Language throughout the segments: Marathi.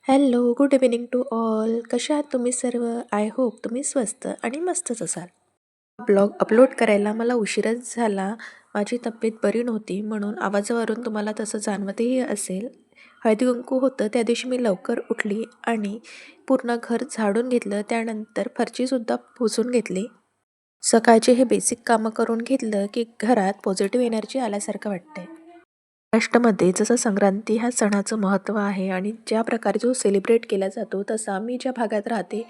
Hello, good evening to all. कशा आहात तुम्ही सर्व? आय होप तुम्ही स्वस्त आणि मस्तच असाल. ब्लॉग अपलोड करायला मला उशीरच झाला. माझी तब्येत बरी नव्हती म्हणून आवाजावरून तुम्हाला तसं जाणवतही असेल. हळदी-कुंकू होतं त्या दिवशी मी लवकर उठली आणि पूर्ण घर झाडून घेतलं. त्यानंतर फरशीसुद्धा पुसून घेतली. सकाळचे हे बेसिक कामं करून घेतलं की घरात पॉझिटिव्ह एनर्जी आल्यासारखं वाटतंय. महाराष्ट्रामध्ये जसं संक्रांती ह्या सणाचं महत्त्व आहे आणि ज्या प्रकारे जो सेलिब्रेट केला जातो तसा मी ज्या भागात राहते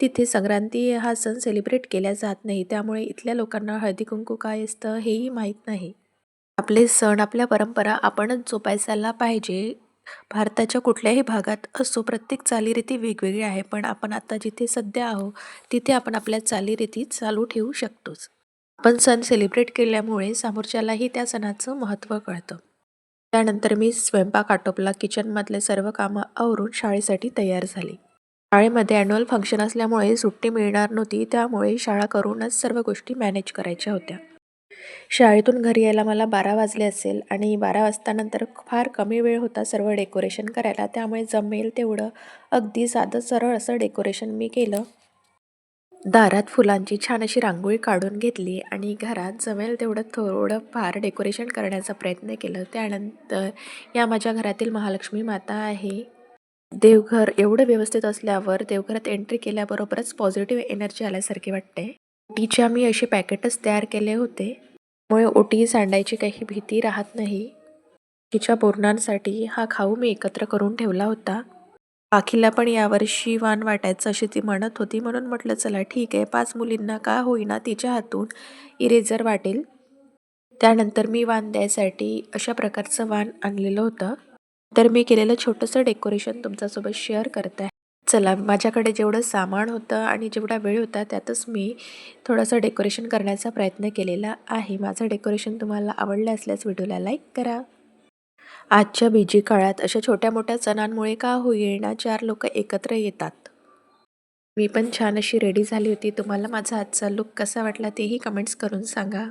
तिथे संक्रांती हा सण सेलिब्रेट केला जात नाही. त्यामुळे इथल्या लोकांना हळदी-कुंकू काय असतं हेही माहीत नाही. आपले सण, आपल्या परंपरा आपणच जोपासायला पाहिजे. भारताच्या कुठल्याही भागात असो प्रत्येक चालीरीती वेगवेगळी आहे. पण आपण आता जिथे सध्या आहोत तिथे आपण आपल्या चालीरीती चालू ठेवू शकतोच. आपण सण सेलिब्रेट केल्यामुळे समोरच्यालाही त्या सणाचं महत्त्व कळतं. त्यानंतर मी स्वयंपाक आटोपला, किचनमधले सर्व कामं आवरून शाळेसाठी तयार झाले. शाळेमध्ये ॲन्युअल फंक्शन असल्यामुळे सुट्टी मिळणार नव्हती, त्यामुळे शाळा करूनच सर्व गोष्टी मॅनेज करायच्या होत्या. शाळेतून घरी यायला मला 12 वाजले असेल आणि 12 वाजतानंतर फार कमी वेळ होता सर्व डेकोरेशन करायला, त्यामुळे जमेल तेवढं अगदी साधं सरळ असं डेकोरेशन मी केलं. दारात फुलांची छान अशी रांगोळी काढून घेतली आणि घरात जमेल तेवढं थोडंफार डेकोरेशन करण्याचा प्रयत्न केला. त्यानंतर या माझ्या घरातील महालक्ष्मी माता आहे. देवघर एवढं व्यवस्थित असल्यावर देवघरात एंट्री केल्याबरोबरच पॉझिटिव्ह एनर्जी आल्यासारखे वाटते. ओटीच्या मी असे पॅकेटच तयार केले होते. त्यामुळे ओटी सांडायची काही भीती राहत नाही. तिच्या बोरणांसाठी हा खाऊ मी एकत्र करून ठेवला होता. पाखीला पण यावर्षी वाण वाटायचं अशी ती म्हणत होती म्हणून म्हटलं चला ठीक आहे 5 मुलींना का होईना तिच्या हातून इरेजर वाटेल. त्यानंतर मी वाण द्यायसाठी अशा प्रकारचं वाण आणलेलं होतं. तर मी केलेलं छोटंसं डेकोरेशन तुमच्यासोबत शेअर करत आहे. चला माझ्याकडे जेवढं सामान होतं आणि जेवढा वेळ होता त्यातच मी थोडंसं डेकोरेशन करण्याचा प्रयत्न केलेला आहे. माझं डेकोरेशन तुम्हाला आवडलं असल्यास व्हिडिओला लाईक करा. आजच्या बिझी काळात अशा छोट्या-मोठ्या सणांमुळे का होईना 4 लोकं एकत्र येतात. मी पण छान अशी रेडी झाली होती. तुम्हाला माझा आजचा लूक कसा वाटला तेही कमेंट्स करून सांगा.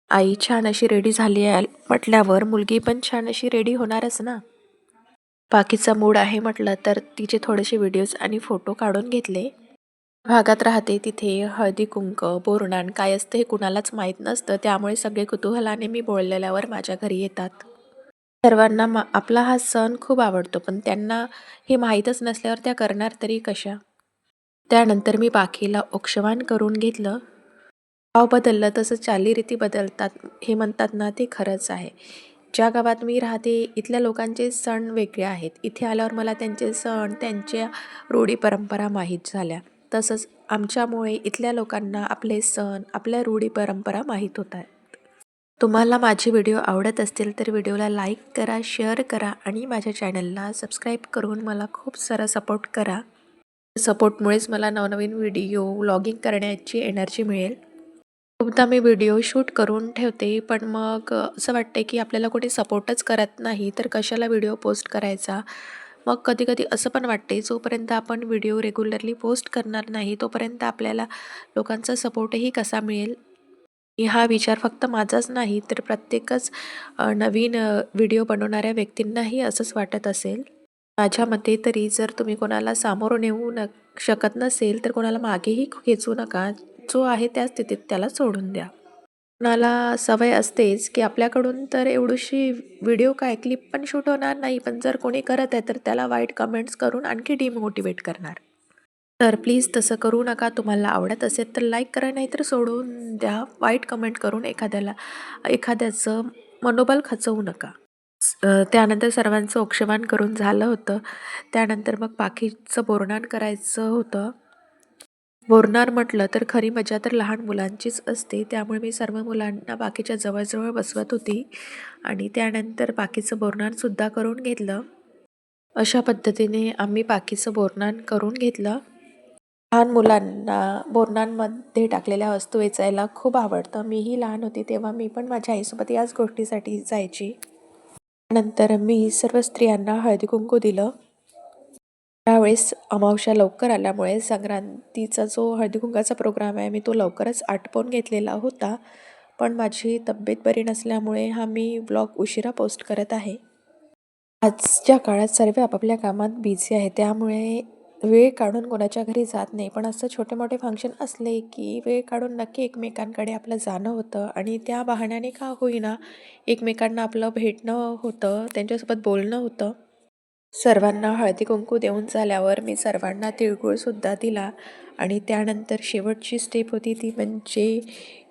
आई छान अशी रेडी झाली आहे म्हटल्यावर मुलगी पण छान अशी रेडी होणारच ना. बाकीचा मूड आहे म्हटलं तर तिचे थोडेसे व्हिडिओज आणि फोटो काढून घेतले. भागात राहते तिथे हळदी-कुंकू, बोरनान काय असतं हे कुणालाच माहीत नसतं. त्यामुळे सगळे कुतूहलाने मी बोललेल्यावर माझ्या घरी येतात. सर्वांना आपला हा सण खूप आवडतो, पण त्यांना हे माहीतच नसल्यावर त्या करणार तरी कशा? त्यानंतर मी बाकीला औक्षवान करून घेतलं. गाव बदललं तसं चालीरीती बदलतात हे म्हणतात ना ते खरंच आहे. ज्या गावात मी राहते इथल्या लोकांचे सण वेगळे आहेत. इथे आल्यावर मला त्यांचे सण, त्यांच्या रूढी परंपरा माहीत झाल्या. तसंच आमच्यामुळे इथल्या लोकांना आपले सण, आपल्या रूढी परंपरा माहीत होत आहेत. तुम्हाला माझे व्हिडिओ आवडत असतील तर व्हिडिओला लाईक करा, शेअर करा आणि माझ्या चॅनलला सबस्क्राईब करून मला खूप सारा सपोर्ट करा. सपोर्टमुळेच मला नवनवीन व्हिडिओ व्लॉगिंग करण्याची एनर्जी मिळेल. खूपदा मी व्हिडिओ शूट करून ठेवते, पण मग असं वाटते की आपल्याला कोणी सपोर्टच करत नाही, तर कशाला व्हिडिओ पोस्ट करायचा? मग कधी-कधी असं पण वाटते, जोपर्यंत आपण व्हिडिओ रेग्युलरली पोस्ट करणार नाही, तोपर्यंत आपल्याला लोकांचा सपोर्टही कसा मिळेल? हा विचार फक्त माझाच नाही, तर प्रत्येकच नवीन व्हिडिओ बनवणाऱ्या व्यक्तींनाही असंच वाटत असेल. माझ्या मते तरी जर तुम्ही कोणाला सामोरं नेऊ शकत नसेल, तर कोणाला मागेही खेचू नका. जो आहे त्या स्थितीत त्याला सोडून द्या. कोणाला सवय असतेच, की आपल्याकडून तर एवढीशी व्हिडिओ काय क्लिप पण शूट होणार नाही, पण जर कोणी करत आहे, तर त्याला वाईट कमेंट्स करून आणखी डिमोटिवेट करणार. तर प्लीज तसं करू नका. तुम्हाला आवडत असेल तर लाईक करा, नाहीतर सोडून द्या. वाईट कमेंट करून एखाद्याचं मनोबल खचवू नका. त्यानंतर सर्वांचं औक्षवान करून झालं होतं. त्यानंतर मग पाकीचं बोरनान करायचं होतं. बोरनार म्हटलं तर खरी मजा तर लहान मुलांचीच असते. त्यामुळे मी सर्व मुलांना बाकीच्या जवळ बसवत होती आणि त्यानंतर बाकीचं बोरनानसुद्धा करून घेतलं. अशा पद्धतीने आम्ही बाकीचं बोरनान करून घेतलं. लहान मुलांना बोरनांमध्ये टाकलेल्या वस्तू वेचायला खूप आवडतं. मीही लहान होती तेव्हा मी पण माझ्या आईसोबत याच गोष्टीसाठी जायची. त्यानंतर मी सर्व स्त्रियांना हळदी-कुंकू दिलं. त्यावेळेस अमावास्या लवकर आल्यामुळे संक्रांतीचा जो हळदी-कुंकाचा प्रोग्राम आहे मी तो लवकरच आटोपून घेतलेला होता. पण माझी तब्येत बरी नसल्यामुळे हा मी व्लॉग उशिरा पोस्ट करत आहे. आजच्या काळात सर्व आपापल्या कामात बिझी आहे, त्यामुळे वेळ काढून कोणाच्या घरी जात नाही. पण असं छोटे-मोठे फंक्शन असले, की वेळ काढून नक्की एकमेकांकडे आपलं जाणं होतं आणि त्या बहाण्याने का होईना एकमेकांना आपलं भेटणं होतं, त्यांच्यासोबत बोलणं होतं. सर्वांना हळदी-कुंकू देऊन झाल्यावर मी सर्वांना तिळगुळसुद्धा दिला आणि त्यानंतर शेवटची स्टेप होती ती म्हणजे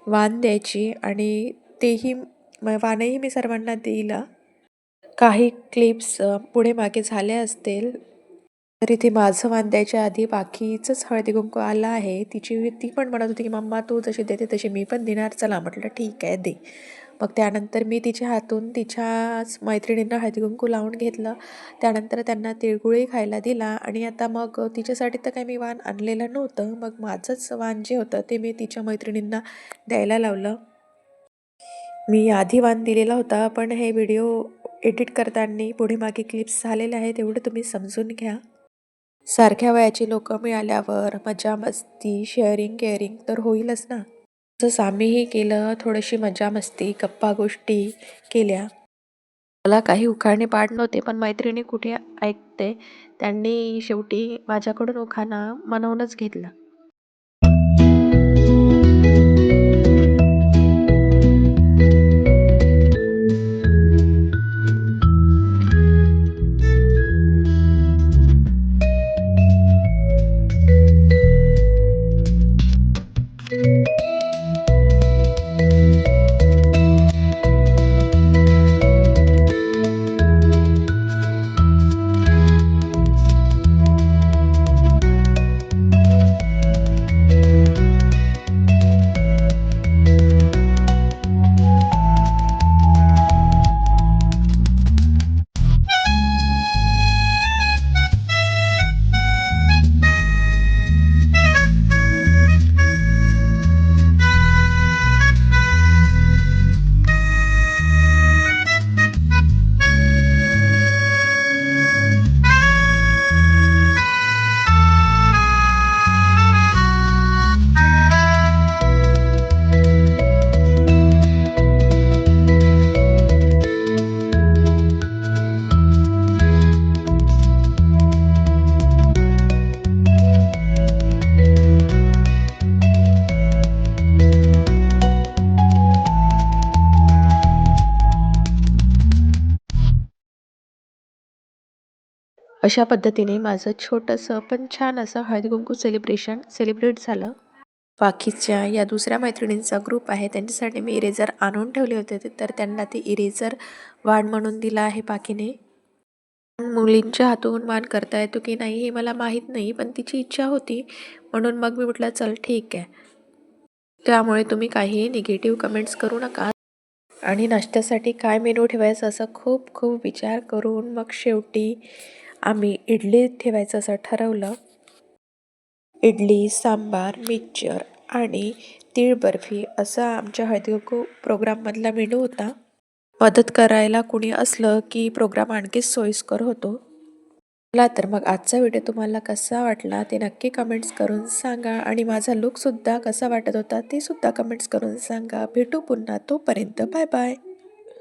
वाण द्यायची आणि तेही वाणही मी सर्वांना दिलं. काही क्लिप्स पुढे मागे झाल्या असतील, तर इथे माझं वाण द्यायच्या आधी बाकीचंच हळदी-कुंकू आलं आहे. ती पण म्हणत होती, की "मम्मा तू जशी देते तशी मी पण देणार." चला म्हटलं ठीक आहे दे. मग त्यानंतर मी तिच्या हातून तिच्याच मैत्रिणींना हळदी-कुंकू लावून घेतलं. त्यानंतर त्यांना तिळगुळही खायला दिला आणि आता मग तिच्यासाठी तर काही मी वाण आणलेलं नव्हतं. मग माझंच वाण जे होतं ते मी तिच्या मैत्रिणींना द्यायला लावलं. मी आधी वाण दिलेला होता, पण हे व्हिडिओ एडिट करताना पुढे मागे क्लिप्स झालेले आहेत, तेवढं तुम्ही समजून घ्या. सारख्या वयाची लोकं मिळाल्यावर मजा मस्ती, शेअरिंग केअरिंग तर होईलच ना. तसंच आम्हीही केलं, थोडीशी मजा मस्ती, गप्पा गोष्टी केल्या. मला काही उखाणे पाठ नव्हते, पण मैत्रिणी कुठे ऐकते, त्यांनी शेवटी माझ्याकडून उखाणा म्हणवूनच घेतला. अशा पद्धतीने माझं छोटंसं पण छान असं हळदी-कुंकू सेलिब्रेट झालं. बाकीच्या या दुसऱ्या मैत्रिणींचा ग्रुप आहे, त्यांच्यासाठी मी इरेजर आणून ठेवले होते, तर त्यांना ते इरेजर वाण म्हणून दिला आहे बाकीने. मुलींच्या हातून वाण करता येतो की नाही हे मला माहीत नाही, पण तिची इच्छा होती म्हणून मग मी म्हटलं चल ठीक आहे. त्यामुळे तुम्ही काहीही निगेटिव्ह कमेंट्स करू नका. आणि नाश्त्यासाठी काय मेनू ठेवायचा असं खूप खूप विचार करून मग शेवटी आम्ही इडली ठेवायचं असं ठरवलं. इडली, सांबार, मिक्सचर आणि तीळ बर्फी असा आमच्या हळदी-कुंकू प्रोग्राममधला मेनू होता. मदत करायला कुणी असलं की प्रोग्राम आणखीच सोयीस्कर होतो. चला तर मग आजचा व्हिडिओ तुम्हाला कसा वाटला ते नक्की कमेंट्स करून सांगा आणि माझा लूकसुद्धा कसा वाटत होता ते सुद्धा कमेंट्स करून सांगा. भेटू पुन्हा, तोपर्यंत बाय बाय.